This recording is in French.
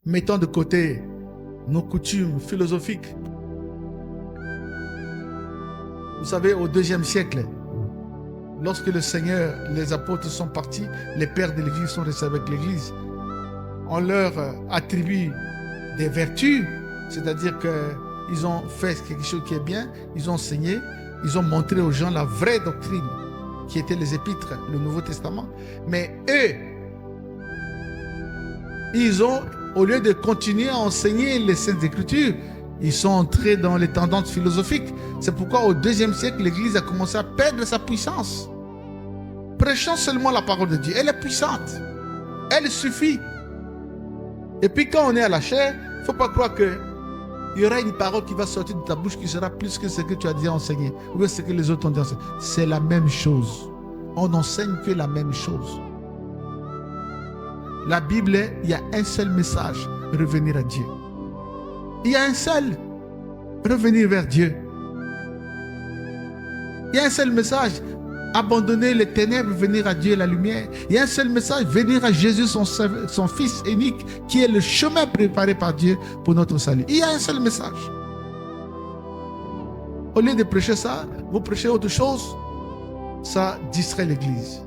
mettons de côté nos coutumes philosophiques. Vous savez, au IIe siècle, lorsque le Seigneur, les apôtres sont partis, les pères de l'Église sont restés avec l'Église. On leur attribue des vertus, c'est-à-dire qu'ils ont fait quelque chose qui est bien, ils ont enseigné, ils ont montré aux gens la vraie doctrine, qui était les épîtres, le Nouveau Testament. Mais eux, ils ont, au lieu de continuer à enseigner les Saintes Écritures, ils sont entrés dans les tendances philosophiques. C'est pourquoi au IIe siècle, l'Église a commencé à perdre sa puissance. Prêchons seulement la parole de Dieu. Elle est puissante. Elle suffit. Et puis quand on est à la chair, il ne faut pas croire qu'il y aura une parole qui va sortir de ta bouche qui sera plus que ce que tu as déjà enseigné ou que ce que les autres ont dit enseigné. C'est la même chose. On n'enseigne que la même chose. La Bible, il y a un seul message, revenir à Dieu. Il y a un seul, revenir vers Dieu. Il y a un seul message, abandonner les ténèbres, venir à Dieu et la lumière. Il y a un seul message, venir à Jésus, son Fils unique, qui est le chemin préparé par Dieu pour notre salut. Il y a un seul message. Au lieu de prêcher ça, vous prêchez autre chose, ça distrait l'Église.